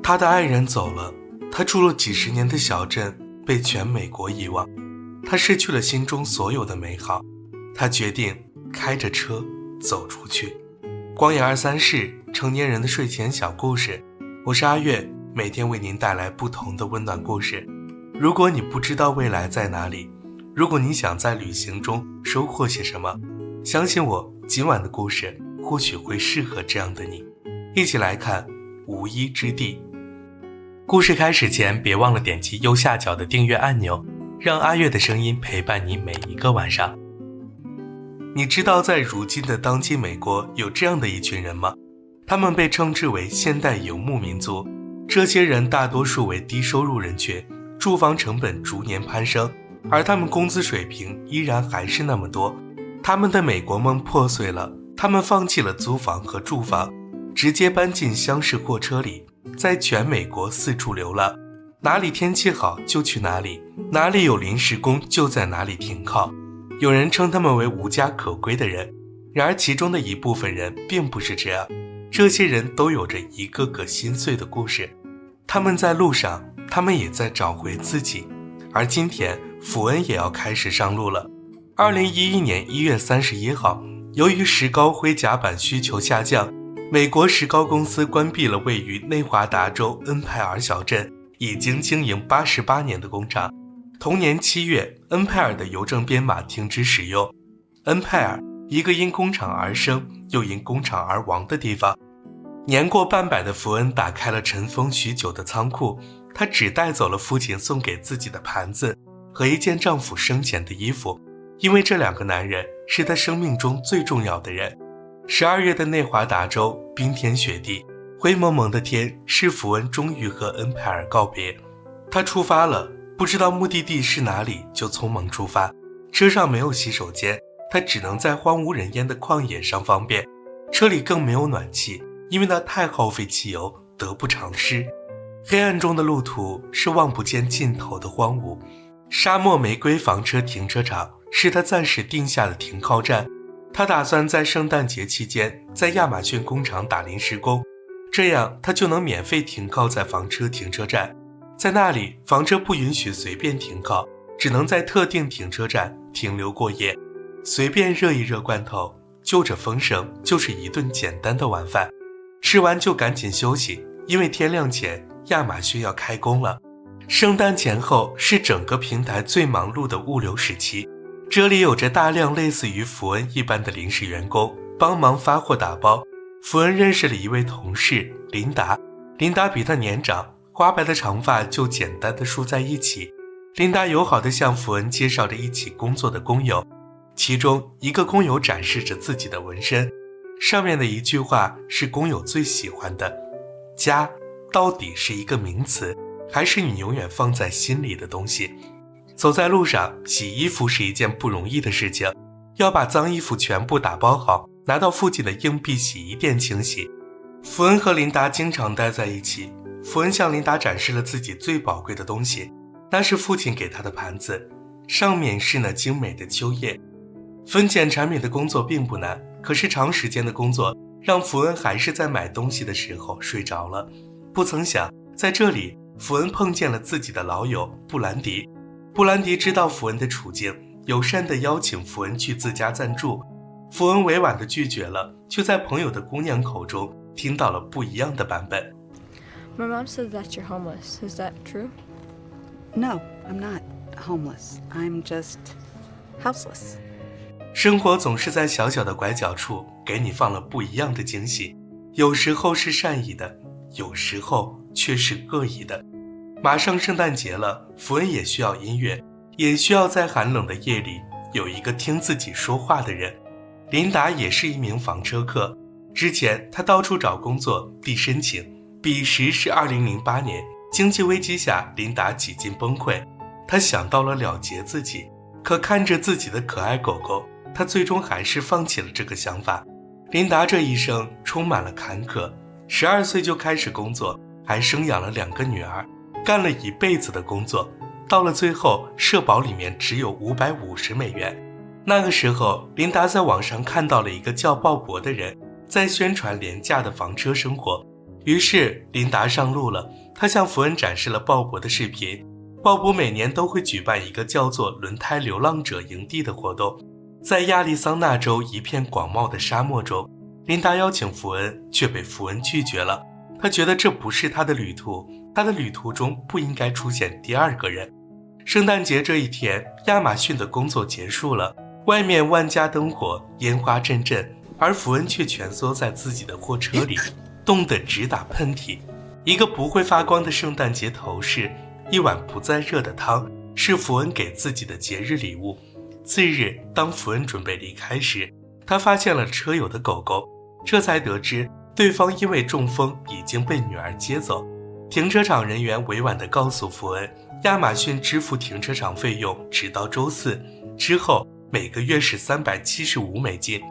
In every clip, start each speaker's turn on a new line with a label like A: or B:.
A: 他的爱人走了，他住了几十年的小镇被全美国遗忘，他失去了心中所有的美好，他决定开着车走出去。光野23世成年人的睡前小故事，我是阿月，每天为您带来不同的温暖故事。如果你不知道未来在哪里，如果你想在旅行中收获些什么，相信我，今晚的故事或许会适合这样的你。一起来看无依之地。故事开始前，别忘了点击右下角的订阅按钮，让阿月的声音陪伴你每一个晚上。你知道在如今的当今美国有这样的一群人吗？他们被称之为现代游牧民族。这些人大多数为低收入人群，住房成本逐年攀升，而他们工资水平依然还是那么多。他们的美国梦破碎了，他们放弃了租房和住房，直接搬进厢式货车里，在全美国四处流浪，哪里天气好就去哪里，哪里有临时工就在哪里停靠。有人称他们为无家可归的人，然而其中的一部分人并不是这样，这些人都有着一个个心碎的故事。他们在路上，他们也在找回自己。而今天福恩也要开始上路了。2011年1月31号，由于石膏灰甲板需求下降，美国石膏公司关闭了位于内华达州恩派尔小镇已经经营88年的工厂。同年7月，恩派尔的邮政编码停止使用。恩派尔，一个因工厂而生又因工厂而亡的地方。年过半百的福恩打开了尘封许久的仓库，他只带走了父亲送给自己的盘子和一件丈夫生前的衣服，因为这两个男人是他生命中最重要的人。12月的内华达州冰天雪地，灰蒙蒙的天使福恩终于和恩派尔告别。他出发了，不知道目的地是哪里就匆忙出发。车上没有洗手间，他只能在荒无人烟的旷野上方便，车里更没有暖气，因为那太耗费汽油，得不偿失。黑暗中的路途是望不见尽头的荒芜。沙漠玫瑰房车停车场是他暂时定下的停靠站，他打算在圣诞节期间在亚马逊工厂打临时工，这样他就能免费停靠在房车停车站。在那里，房车不允许随便停靠，只能在特定停车站停留过夜，随便热一热罐头，就着风声就是一顿简单的晚饭，吃完就赶紧休息，因为天亮前亚马逊要开工了。圣诞前后是整个平台最忙碌的物流时期，这里有着大量类似于福恩一般的临时员工帮忙发货打包。福恩认识了一位同事琳达，琳达比他年长，花白的长发就简单地梳在一起。琳达友好地向福恩介绍着一起工作的工友，其中一个工友展示着自己的纹身，上面的一句话是工友最喜欢的：家到底是一个名词，还是你永远放在心里的东西？走在路上，洗衣服是一件不容易的事情，要把脏衣服全部打包好，拿到附近的硬币洗衣店清洗。福恩和琳达经常待在一起，福恩向琳达展示了自己最宝贵的东西，那是父亲给他的盘子，上面是那精美的秋叶。分拣产品的工作并不难，可是长时间的工作让福恩还是在买东西的时候睡着了。不曾想，在这里福恩碰见了自己的老友布兰迪。布兰迪知道福恩的处境，友善地邀请福恩去自家暂住。福恩委婉地拒绝了，却在朋友的姑娘口中听到了不一样的版本。
B: My mom says that you're homeless. Is that true?
C: No, I'm not homeless. I'm just houseless.
A: 生活总是在小小的拐角处给你放了不一样的惊喜，有时候是善意的，有时候却是恶意的。马上圣诞节了，福恩也需要音乐，也需要在寒冷的夜里有一个听自己说话的人。琳达也是一名房车客，之前她到处找工作递申请，彼时是2008年，经济危机下琳达几近崩溃，她想到了了结自己，可看着自己的可爱狗狗，她最终还是放弃了这个想法。琳达这一生充满了坎坷，12岁就开始工作，还生养了2个女儿，干了一辈子的工作，到了最后社保里面只有550美元。那个时候琳达在网上看到了一个叫鲍勃的人在宣传廉价的房车生活，于是琳达上路了，她向福恩展示了鲍勃的视频。鲍勃每年都会举办一个叫做轮胎流浪者营地的活动，在亚利桑那州一片广袤的沙漠中，琳达邀请福恩，却被福恩拒绝了。他觉得这不是他的旅途，他的旅途中不应该出现第二个人。圣诞节这一天，亚马逊的工作结束了，外面万家灯火，烟花阵阵，而福恩却蜷缩在自己的货车里，冻得直打喷嚏。一个不会发光的圣诞节头饰，一碗不再热的汤，是福恩给自己的节日礼物。次日，当福恩准备离开时，他发现了车友的狗狗，这才得知对方因为中风已经被女儿接走。停车场人员委婉地告诉福恩，亚马逊支付停车场费用直到周四，之后每个月是$375。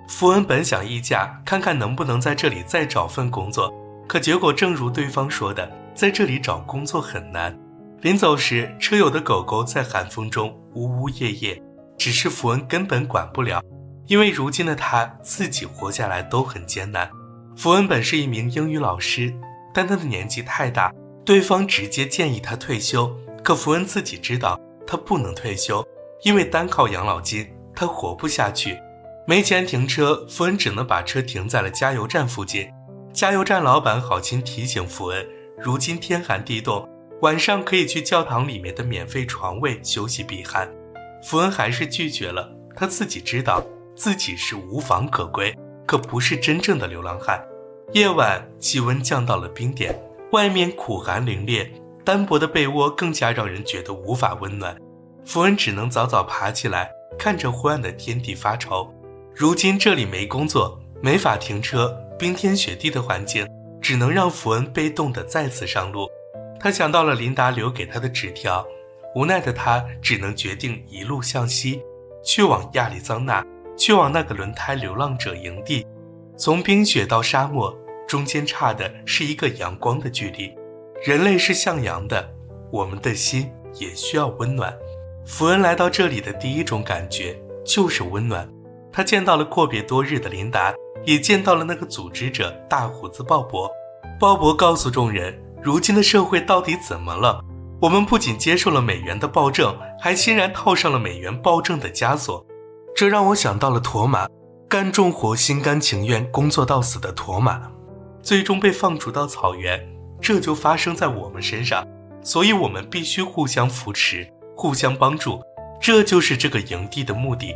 A: 福恩本想议价，看看能不能在这里再找份工作，可结果正如对方说的，在这里找工作很难。临走时，车友的狗狗在寒风中呜呜咽咽，只是福恩根本管不了，因为如今的他自己活下来都很艰难。福恩本是一名英语老师，但他的年纪太大，对方直接建议他退休。可福恩自己知道他不能退休，因为单靠养老金他活不下去。没钱停车，福恩只能把车停在了加油站附近。加油站老板好心提醒福恩，如今天寒地冻，晚上可以去教堂里面的免费床位休息避寒。福恩还是拒绝了，他自己知道自己是无房可归，可不是真正的流浪汉。夜晚气温降到了冰点，外面苦寒凛冽，单薄的被窝更加让人觉得无法温暖。福恩只能早早爬起来，看着昏暗的天地发愁。如今这里没工作，没法停车，冰天雪地的环境只能让福恩被动地再次上路。他想到了琳达留给他的纸条，无奈的他只能决定一路向西，去往亚利桑那，去往那个轮胎流浪者营地。从冰雪到沙漠，中间差的是一个阳光的距离。人类是向阳的，我们的心也需要温暖。福恩来到这里的第一种感觉就是温暖。他见到了阔别多日的琳达，也见到了那个组织者大胡子鲍勃。鲍勃告诉众人，如今的社会到底怎么了？我们不仅接受了美元的暴政，还欣然套上了美元暴政的枷锁。这让我想到了驼马，干重活心甘情愿工作到死的驼马，最终被放逐到草原，这就发生在我们身上。所以我们必须互相扶持，互相帮助，这就是这个营地的目的。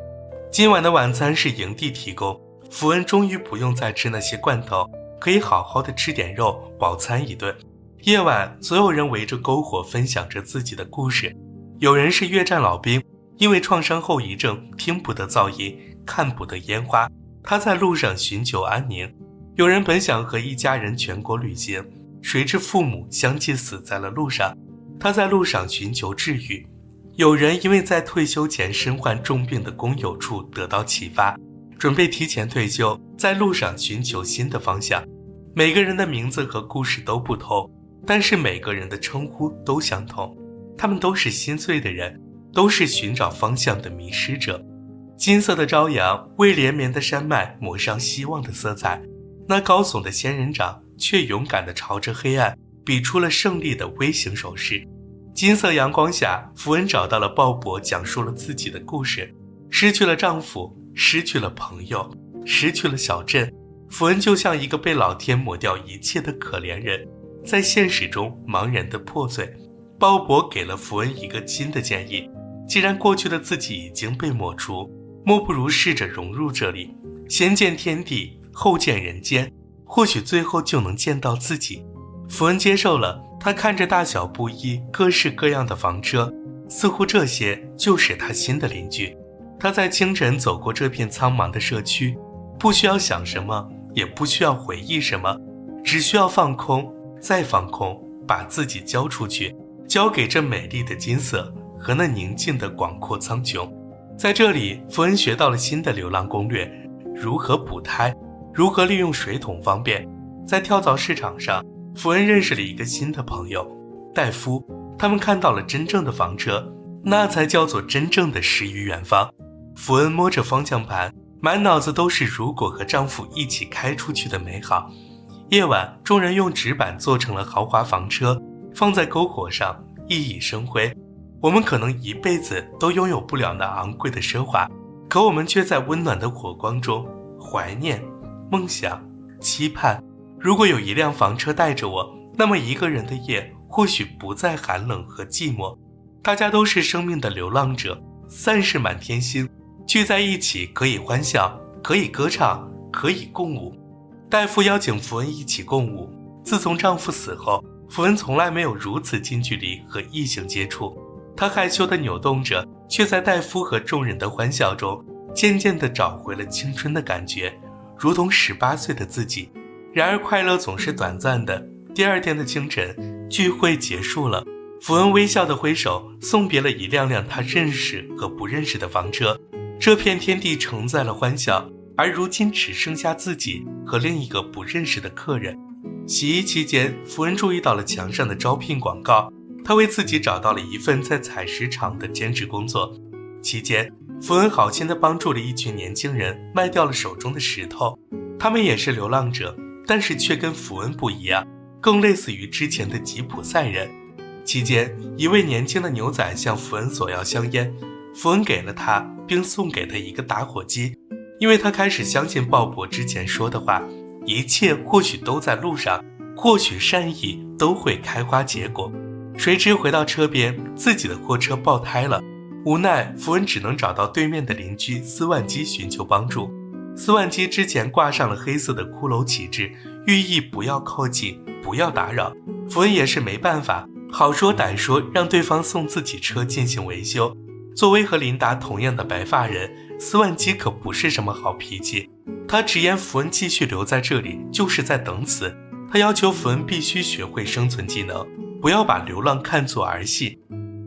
A: 今晚的晚餐是营地提供，福恩终于不用再吃那些罐头，可以好好的吃点肉，饱餐一顿。夜晚，所有人围着篝火分享着自己的故事。有人是越战老兵，因为创伤后遗症，听不得噪音，看不得烟花，他在路上寻求安宁。有人本想和一家人全国旅行，谁知父母相继死在了路上，他在路上寻求治愈。有人因为在退休前身患重病的工友处得到启发，准备提前退休，在路上寻求新的方向。每个人的名字和故事都不同，但是每个人的称呼都相同，他们都是心碎的人，都是寻找方向的迷失者。金色的朝阳为连绵的山脉抹上希望的色彩，那高耸的仙人掌却勇敢地朝着黑暗比出了胜利的微型手势。金色阳光下，福恩找到了鲍勃，讲述了自己的故事。失去了丈夫，失去了朋友，失去了小镇，福恩就像一个被老天抹掉一切的可怜人，在现实中茫然的破碎。鲍勃给了福恩一个新的建议，既然过去的自己已经被抹除，莫不如试着融入这里，先见天地，后见人间，或许最后就能见到自己。福恩接受了，他看着大小不一、各式各样的房车，似乎这些就是他新的邻居。他在清晨走过这片苍茫的社区，不需要想什么，也不需要回忆什么，只需要放空，再放空，把自己交出去，交给这美丽的金色和那宁静的广阔苍穹。在这里，福恩学到了新的流浪攻略，如何补胎，如何利用水桶方便。在跳蚤市场上，福恩认识了一个新的朋友，戴夫。他们看到了真正的房车，那才叫做真正的诗与远方。福恩摸着方向盘，满脑子都是如果和丈夫一起开出去的美好。夜晚，众人用纸板做成了豪华房车，放在篝火上，熠熠生辉。我们可能一辈子都拥有不了那昂贵的奢华，可我们却在温暖的火光中怀念、梦想、期盼。如果有一辆房车带着我，那么一个人的夜或许不再寒冷和寂寞。大家都是生命的流浪者，散是满天星，聚在一起可以欢笑，可以歌唱，可以共舞。戴夫邀请福恩一起共舞。自从丈夫死后，福恩从来没有如此近距离和异性接触。她害羞地扭动着，却在戴夫和众人的欢笑中渐渐地找回了青春的感觉，如同18岁的自己。然而快乐总是短暂的。第二天的清晨，聚会结束了，福恩微笑地挥手送别了一辆辆他认识和不认识的房车。这片天地承载了欢笑，而如今只剩下自己和另一个不认识的客人。洗衣期间，福恩注意到了墙上的招聘广告，他为自己找到了一份在采石场的兼职工作。期间，福恩好心地帮助了一群年轻人卖掉了手中的石头。他们也是流浪者，但是却跟福恩不一样，更类似于之前的吉普赛人。期间，一位年轻的牛仔向福恩索要香烟，福恩给了他，并送给他一个打火机，因为他开始相信鲍勃之前说的话，一切或许都在路上，或许善意都会开花结果。谁知回到车边，自己的货车爆胎了，无奈福恩只能找到对面的邻居斯万基寻求帮助。斯万基之前挂上了黑色的骷髅旗帜，寓意不要靠近，不要打扰。福恩也是没办法，好说歹说让对方送自己车进行维修。作为和琳达同样的白发人，斯万基可不是什么好脾气。他直言福恩继续留在这里就是在等死，他要求福恩必须学会生存技能，不要把流浪看作儿戏。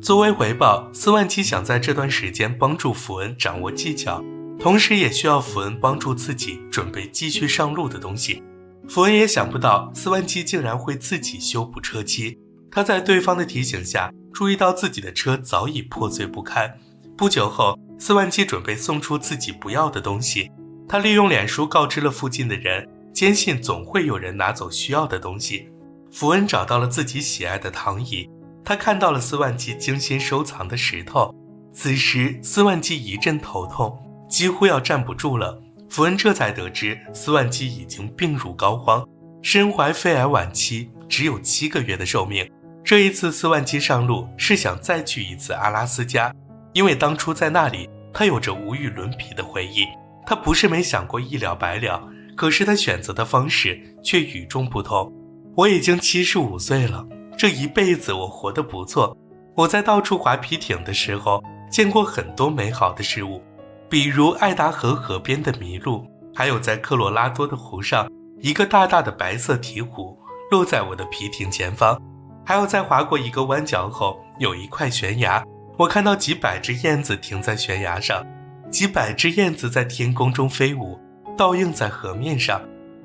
A: 作为回报，斯万基想在这段时间帮助福恩掌握技巧，同时也需要福恩帮助自己准备继续上路的东西。福恩也想不到斯万基竟然会自己修补车漆，他在对方的提醒下注意到自己的车早已破碎不堪。不久后，斯万基准备送出自己不要的东西，他利用脸书告知了附近的人，坚信总会有人拿走需要的东西。福恩找到了自己喜爱的躺椅，他看到了斯万基精心收藏的石头。此时斯万基一阵头痛，几乎要站不住了。福恩这才得知斯万基已经病入膏肓，身怀肺癌晚期，只有7个月的寿命。这一次斯万基上路是想再去一次阿拉斯加，因为当初在那里他有着无与伦比的回忆。他不是没想过一了百了，可是他选择的方式却与众不同。我已经75岁了，这一辈子我活得不错。我在到处划皮艇的时候见过很多美好的事物，比如爱达荷河边的麋鹿，还有在科罗拉多的湖上一个大大的白色鹈鹕落在我的皮艇前方，还有在划过一个弯角后有一块悬崖，我看到几百只燕子停在悬崖上，几百只燕子在天空中飞舞，倒映在河面上。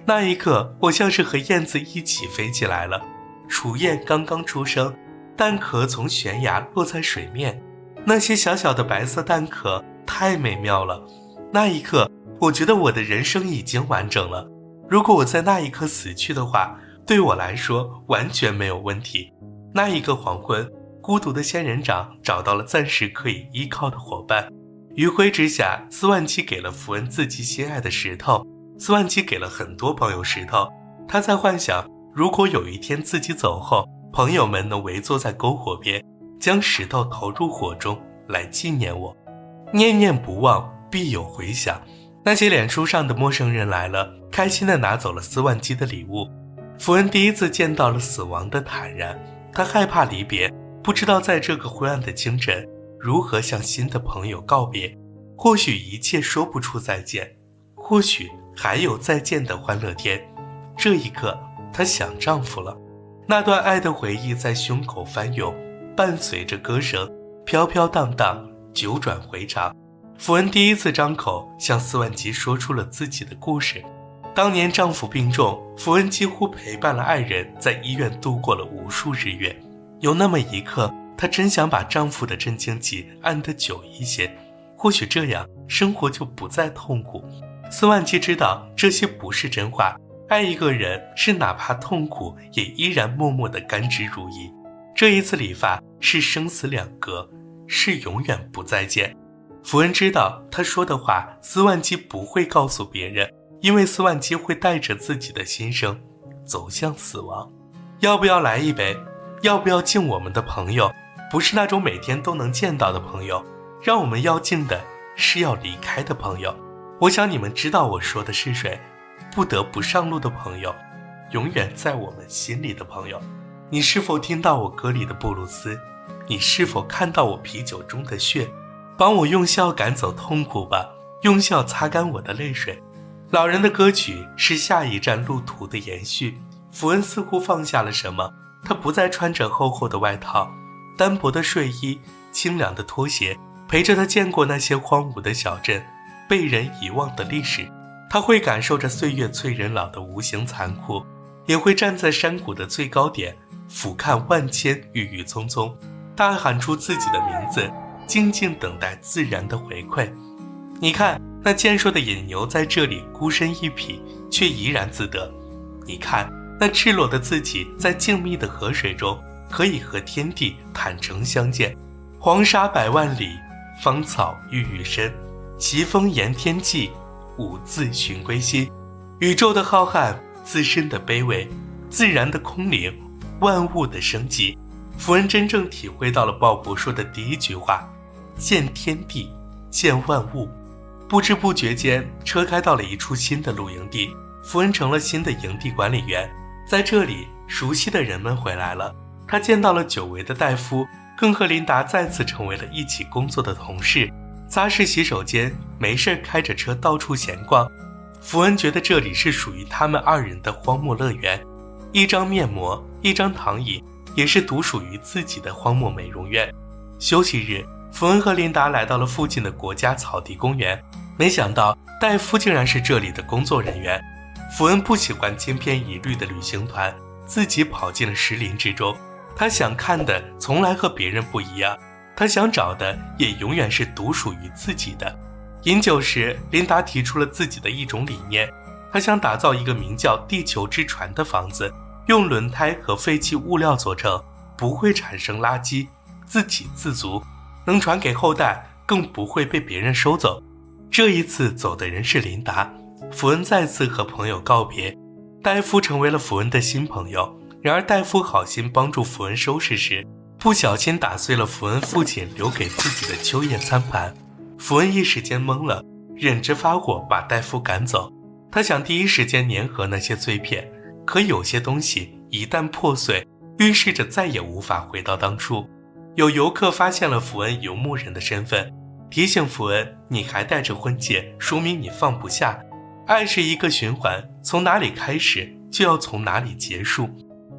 A: 那一刻我像是和燕子一起飞起来了。雏燕刚刚出生，蛋壳从悬崖落在水面，那些小小的白色蛋壳太美妙了。那一刻我觉得我的人生已经完整了。如果我在那一刻死去的话，对我来说完全没有问题。那一个黄昏，孤独的仙人掌找到了暂时可以依靠的伙伴。余晖之下，斯万基给了福恩自己心爱的石头。斯万基给了很多朋友石头，他在幻想，如果有一天自己走后，朋友们能围坐在篝火边，将石头投入火中来纪念我。念念不忘，必有回响。那些脸书上的陌生人来了，开心地拿走了斯万基的礼物。福恩第一次见到了死亡的坦然，他害怕离别，不知道在这个灰暗的清晨如何向新的朋友告别。或许一切说不出再见，或许还有再见的欢乐天。这一刻她想丈夫了，那段爱的回忆在胸口翻涌，伴随着歌声飘飘荡荡，九转回肠。福恩第一次张口向斯万基说出了自己的故事。当年丈夫病重，福恩几乎陪伴了爱人在医院度过了无数日月。有那么一刻，她真想把丈夫的震惊期按得久一些，或许这样生活就不再痛苦。斯万基知道这些不是真话，爱一个人是哪怕痛苦也依然默默地甘之如饴。这一次理发是生死两隔，是永远不再见。福恩知道他说的话斯万基不会告诉别人，因为斯万基会带着自己的心声走向死亡。要不要来一杯？要不要敬我们的朋友？不是那种每天都能见到的朋友，让我们要敬的是要离开的朋友。我想你们知道我说的是谁，不得不上路的朋友，永远在我们心里的朋友。你是否听到我歌里的布鲁斯？你是否看到我啤酒中的血？帮我用笑赶走痛苦吧，用笑擦干我的泪水。老人的歌曲是下一站路途的延续。福恩似乎放下了什么，他不再穿着厚厚的外套，单薄的睡衣，清凉的拖鞋，陪着他见过那些荒芜的小镇，被人遗忘的历史。他会感受着岁月催人老的无形残酷，也会站在山谷的最高点，俯瞰万千郁郁葱葱，大喊出自己的名字，静静等待自然的回馈。你看，那健硕的野牛在这里孤身一匹，却怡然自得。你看，那赤裸的自己在静谧的河水中，可以和天地坦诚相见。黄沙百万里，芳草郁郁深，奇峰沿天际，五字寻归心。宇宙的浩瀚，自身的卑微，自然的空灵，万物的生机。福恩真正体会到了鲍勃说的第一句话：见天地，见万物。不知不觉间，车开到了一处新的露营地，福恩成了新的营地管理员。在这里，熟悉的人们回来了，他见到了久违的戴夫，更和琳达再次成为了一起工作的同事。擦拭洗手间，没事开着车到处闲逛。福恩觉得这里是属于他们二人的荒漠乐园，一张面膜，一张躺椅，也是独属于自己的荒漠美容院。休息日，福恩和琳达来到了附近的国家草地公园，没想到戴夫竟然是这里的工作人员。福恩不喜欢千篇一律的旅行团，自己跑进了石林之中。他想看的从来和别人不一样，他想找的也永远是独属于自己的。饮酒时，琳达提出了自己的一种理念，她想打造一个名叫地球之船的房子，用轮胎和废弃物料做成，不会产生垃圾，自给自足，能传给后代，更不会被别人收走。这一次走的人是琳达。福恩再次和朋友告别，戴夫成为了福恩的新朋友。然而戴夫好心帮助福恩收拾时，不小心打碎了福恩父亲留给自己的秋叶餐盘。福恩一时间懵了，忍着发火把戴夫赶走。他想第一时间粘合那些碎片，可有些东西一旦破碎，预示着再也无法回到当初。有游客发现了福恩游牧人的身份，提醒福恩，你还戴着婚戒，说明你放不下。爱是一个循环，从哪里开始就要从哪里结束。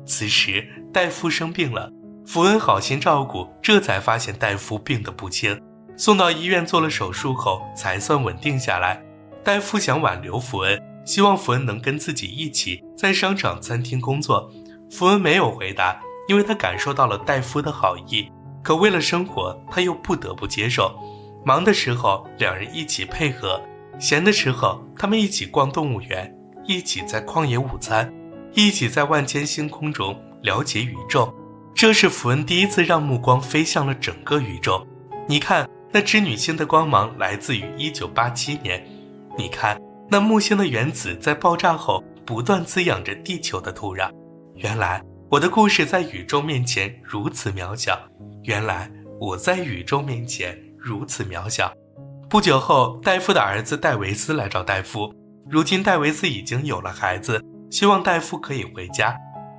A: 此时戴夫生病了，福恩好心照顾，这才发现戴夫病得不轻，送到医院做了手术后才算稳定下来。戴夫想挽留福恩，希望福恩能跟自己一起在商场餐厅工作。福恩没有回答，因为他感受到了戴夫的好意，可为了生活他又不得不接受。忙的时候两人一起配合，闲的时候他们一起逛动物园，一起在旷野午餐，一起在万千星空中了解宇宙。这是福恩第一次让目光飞向了整个宇宙。你看，那织女星的光芒来自于1987年。你看，那木星的原子在爆炸后不断滋养着地球的土壤。原来我的故事在宇宙面前如此渺小，原来我在宇宙面前如此渺小。不久后，戴夫的儿子戴维斯来找戴夫，如今戴维斯已经有了孩子，希望戴夫可以回家。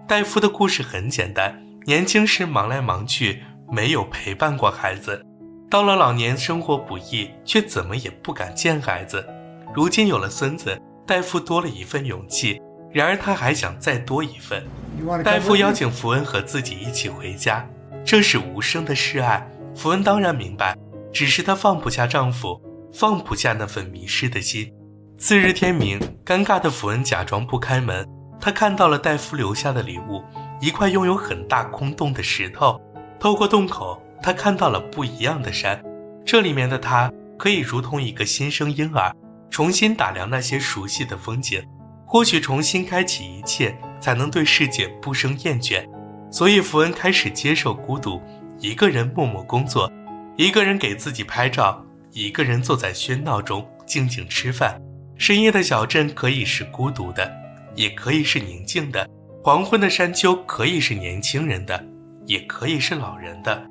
A: 戴夫的故事很简单，年轻时忙来忙去，没有陪伴过孩子，到了老年生活不易，却怎么也不敢见孩子。如今有了孙子，戴夫多了一份勇气，然而他还想再多一份。戴夫邀请福恩和自己一起回家，这是无声的示爱。福恩当然明白，只是她放不下丈夫，放不下那份迷失的心。次日天明，尴尬的福恩假装不开门，她看到了戴夫留下的礼物，一块拥有很大空洞的石头。透过洞口，她看到了不一样的山，这里面的她可以如同一个新生婴儿，重新打量那些熟悉的风景，或许重新开启一切，才能对世界不生厌倦。所以福恩开始接受孤独，一个人默默工作，一个人给自己拍照，一个人坐在喧闹中静静吃饭。深夜的小镇可以是孤独的，也可以是宁静的。黄昏的山丘可以是年轻人的，也可以是老人的。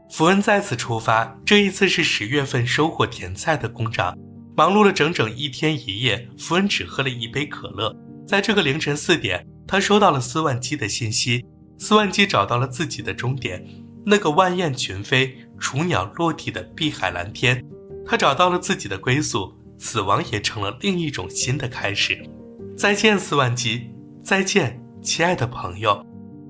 A: 福恩再次出发，这一次是10月份收获甜菜的工厂。忙碌了整整1天1夜，福恩只喝了1杯可乐。在这个凌晨4点，他收到了斯万基的信息。斯万基找到了自己的终点，那个万雁群飞、雏鸟落地的碧海蓝天。他找到了自己的归宿，死亡也成了另一种新的开始。再见，斯万基，再见，亲爱的朋友。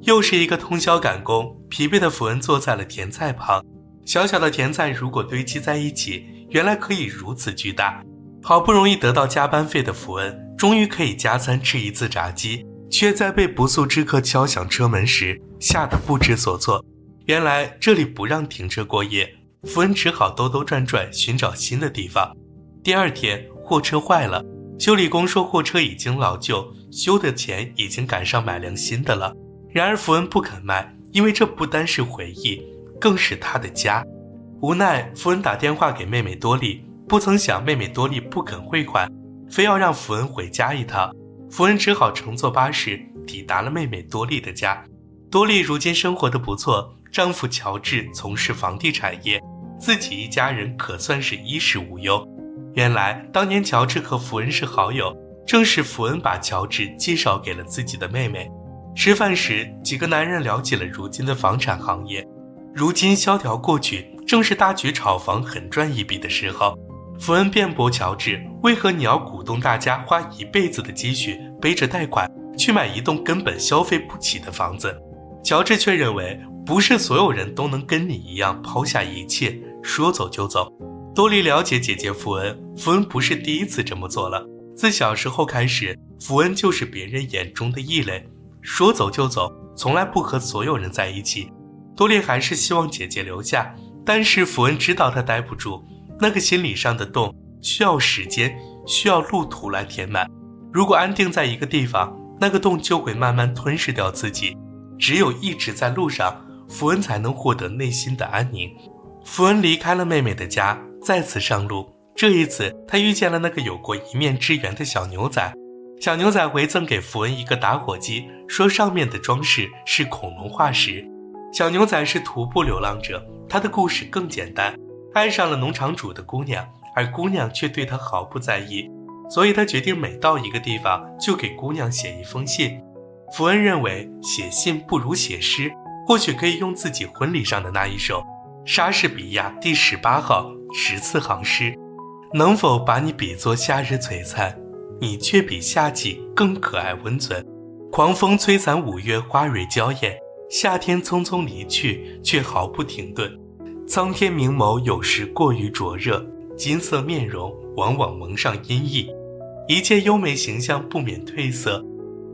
A: 又是一个通宵赶工，疲惫的福恩坐在了甜菜旁。小小的甜菜如果堆积在一起，原来可以如此巨大。好不容易得到加班费的福恩，终于可以加餐吃一次炸鸡，却在被不速之客敲响车门时吓得不知所措。原来这里不让停车过夜，福恩只好兜兜转转寻找新的地方。第2天，货车坏了，修理工说货车已经老旧，修的钱已经赶上买辆新的了。然而福恩不肯卖，因为这不单是回忆，更是他的家。无奈，福恩打电话给妹妹多莉，不曾想妹妹多莉不肯汇款，非要让福恩回家一趟。福恩只好乘坐巴士抵达了妹妹多莉的家。多莉如今生活得不错，丈夫乔治从事房地产业，自己一家人可算是衣食无忧。原来当年乔治和福恩是好友，正是福恩把乔治介绍给了自己的妹妹。吃饭时，几个男人聊起了如今的房产行业。如今萧条过去，正是大举炒房狠赚一笔的时候。福恩辩驳乔治，为何你要鼓动大家花一辈子的积蓄，背着贷款去买一栋根本消费不起的房子？乔治却认为，不是所有人都能跟你一样抛下一切，说走就走。多莉了解姐姐福恩，福恩不是第一次这么做了。自小时候开始，福恩就是别人眼中的异类，说走就走，从来不和所有人在一起。多莉还是希望姐姐留下，但是福恩知道她待不住，那个心理上的洞需要时间，需要路途来填满。如果安定在一个地方，那个洞就会慢慢吞噬掉自己。只有一直在路上，福恩才能获得内心的安宁。福恩离开了妹妹的家，再次上路。这一次他遇见了那个有过一面之缘的小牛仔。小牛仔回赠给福恩一个打火机，说上面的装饰是恐龙化石。小牛仔是徒步流浪者，他的故事更简单，爱上了农场主的姑娘，而姑娘却对他毫不在意，所以他决定每到一个地方就给姑娘写一封信。福恩认为写信不如写诗，或许可以用自己婚礼上的那一首莎士比亚第18号14行诗：能否把你比作夏日璀璨，你却比夏季更可爱温存。狂风摧残5月花蕊娇艳，夏天匆匆离去，却毫不停顿。苍天明眸有时过于灼热，金色面容往往蒙上阴翳，一切优美形象不免褪色，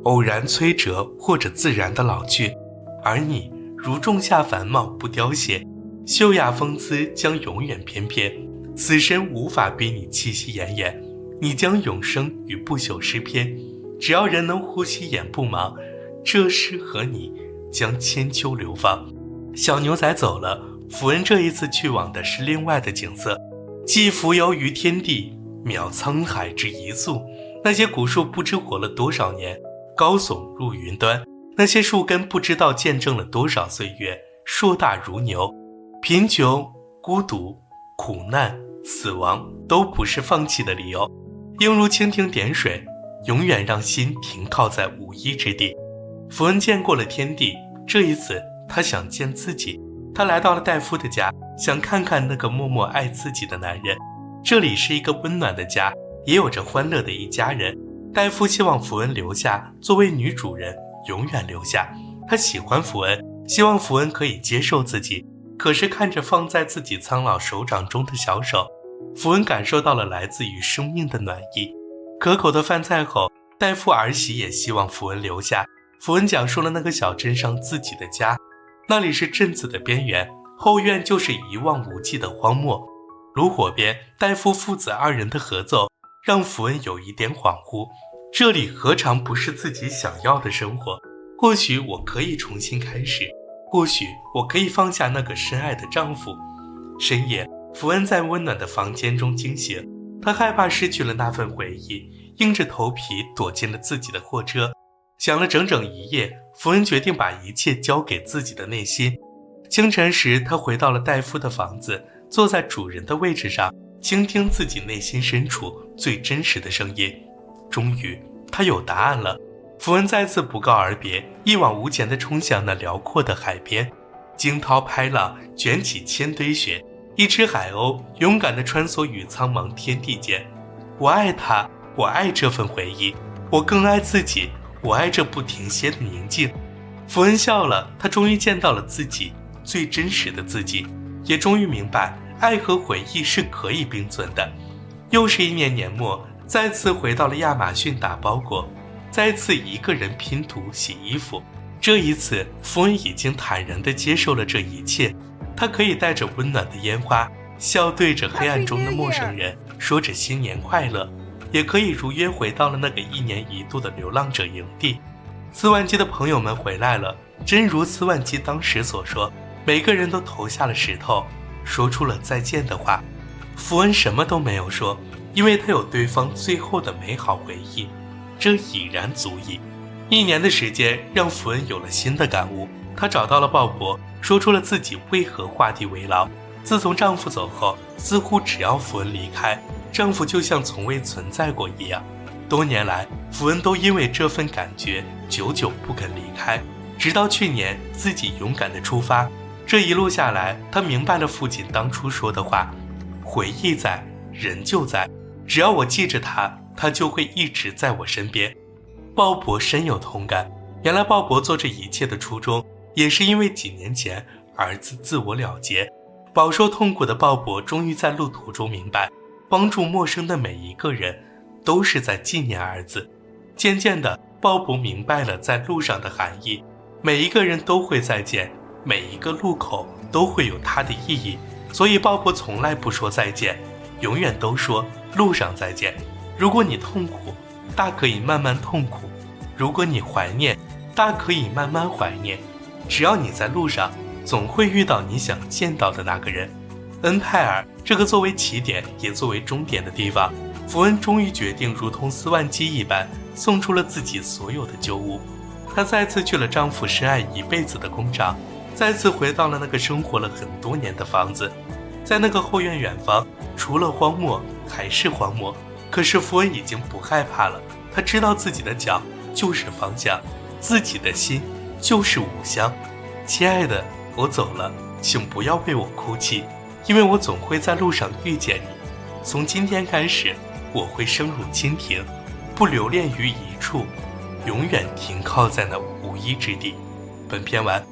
A: 偶然摧折或者自然的老去。而你如仲夏繁茂不凋谢，秀雅风姿将永远翩翩，此生无法比你气息奄奄，你将永生于不朽诗篇。只要人能呼吸眼不盲，这诗和你将千秋流芳。小牛仔走了，福恩这一次去往的是另外的景色，既浮游于天地，渺沧海之一粟。那些古树不知活了多少年，高耸入云端，那些树根不知道见证了多少岁月，硕大如牛。贫穷、孤独、苦难、死亡都不是放弃的理由，应如蜻蜓点水，永远让心停靠在无依之地。福恩见过了天地，这一次他想见自己。他来到了戴夫的家，想看看那个默默爱自己的男人。这里是一个温暖的家，也有着欢乐的一家人。戴夫希望福恩留下，作为女主人永远留下。他喜欢福恩，希望福恩可以接受自己。可是看着放在自己苍老手掌中的小手，福恩感受到了来自于生命的暖意。可口的饭菜后，戴夫儿媳也希望福恩留下。福恩讲述了那个小镇上自己的家，那里是镇子的边缘，后院就是一望无际的荒漠。炉火边，戴夫父子2人的合奏让福恩有一点恍惚，这里何尝不是自己想要的生活？或许我可以重新开始，或许我可以放下那个深爱的丈夫。深夜，福恩在温暖的房间中惊醒，他害怕失去了那份回忆，硬着头皮躲进了自己的货车。想了整整一夜，福恩决定把一切交给自己的内心。清晨时，他回到了戴夫的房子，坐在主人的位置上，倾听自己内心深处最真实的声音。终于，他有答案了。福恩再次不告而别，一往无前地冲向那辽阔的海边。惊涛拍浪，卷起千堆雪，一只海鸥勇敢地穿梭于苍茫天地间。我爱它，我爱这份回忆，我更爱自己，我爱这不停歇的宁静。福恩笑了，他终于见到了自己最真实的自己，也终于明白爱和回忆是可以并存的。又是一年年末，再次回到了亚马逊打包裹，再次一个人拼图洗衣服。这一次，福恩已经坦然地接受了这一切。他可以带着温暖的烟花，笑对着黑暗中的陌生人，说着新年快乐，也可以如约回到了那个1年1度的流浪者营地。斯万基的朋友们回来了，真如斯万基当时所说，每个人都投下了石头，说出了再见的话。福恩什么都没有说，因为他有对方最后的美好回忆，这已然足矣。1年的时间让福恩有了新的感悟，她找到了鲍勃，说出了自己为何画地为牢。自从丈夫走后，似乎只要福恩离开，丈夫就像从未存在过一样。多年来，福恩都因为这份感觉久久不肯离开，直到去年自己勇敢地出发。这一路下来，她明白了父亲当初说的话，回忆在，人就在，只要我记着他，他就会一直在我身边。鲍勃深有同感，原来鲍勃做这一切的初衷，也是因为几年前儿子自我了结。饱受痛苦的鲍勃终于在路途中明白，帮助陌生的每一个人都是在纪念儿子。渐渐的，鲍勃明白了在路上的含义，每一个人都会再见，每一个路口都会有它的意义。所以鲍勃从来不说再见，永远都说路上再见。如果你痛苦，大可以慢慢痛苦；如果你怀念，大可以慢慢怀念。只要你在路上，总会遇到你想见到的那个人。恩派尔这个作为起点也作为终点的地方，福恩终于决定如同斯万基一般，送出了自己所有的旧物。她再次去了丈夫深爱一辈子的工厂，再次回到了那个生活了很多年的房子。在那个后院远方，除了荒漠还是荒漠，可是福恩已经不害怕了。他知道自己的脚就是方向，自己的心就是吾乡。亲爱的，我走了，请不要为我哭泣，因为我总会在路上遇见你。从今天开始，我会升入蜻蜓，不留恋于一处，永远停靠在那无依之地。本篇完。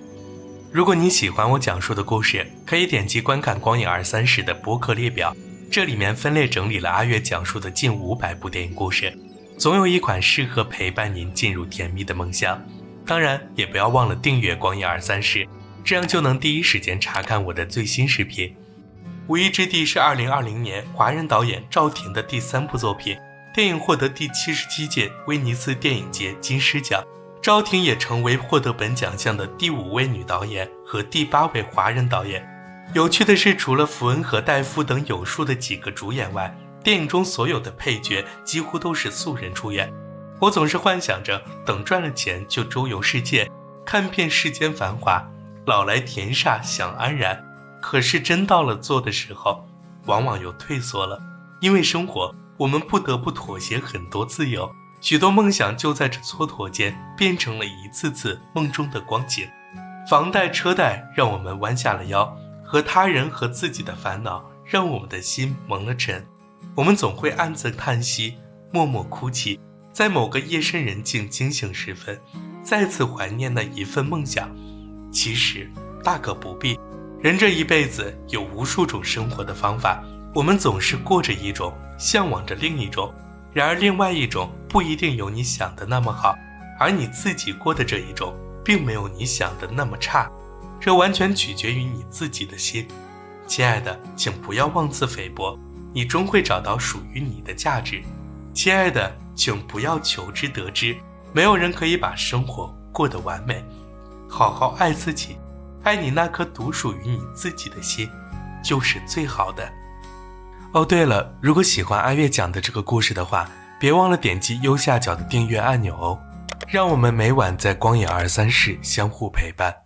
A: 如果你喜欢我讲述的故事，可以点击观看光影230的播客列表，这里面分类整理了阿月讲述的近500部电影故事，总有一款适合陪伴您进入甜蜜的梦乡。当然也不要忘了订阅光影230，这样就能第一时间查看我的最新视频。无依之地是2020年华人导演赵婷的第3部作品，电影获得第77届威尼斯电影节金狮奖。赵婷也成为获得本奖项的第5位女导演和第8位华人导演。有趣的是，除了福恩和戴夫等有数的几个主演外，电影中所有的配角几乎都是素人出演。我总是幻想着等赚了钱就周游世界，看遍世间繁华，老来田煞享安然。可是真到了做的时候，往往又退缩了。因为生活，我们不得不妥协很多自由，许多梦想就在这蹉跎间变成了一次次梦中的光景。房贷车贷让我们弯下了腰，和他人和自己的烦恼让我们的心蒙了尘。我们总会暗自叹息，默默哭泣，在某个夜深人静惊醒时分，再次怀念那一份梦想。其实大可不必，人这一辈子有无数种生活的方法，我们总是过着一种，向往着另一种，然而另外一种不一定有你想的那么好，而你自己过的这一种并没有你想的那么差，这完全取决于你自己的心。亲爱的，请不要妄自菲薄，你终会找到属于你的价值。亲爱的，请不要求之得之，没有人可以把生活过得完美。好好爱自己，爱你那颗独属于你自己的心，就是最好的。哦，对了，如果喜欢阿月讲的这个故事的话，别忘了点击右下角的订阅按钮哦，让我们每晚在光影23室相互陪伴。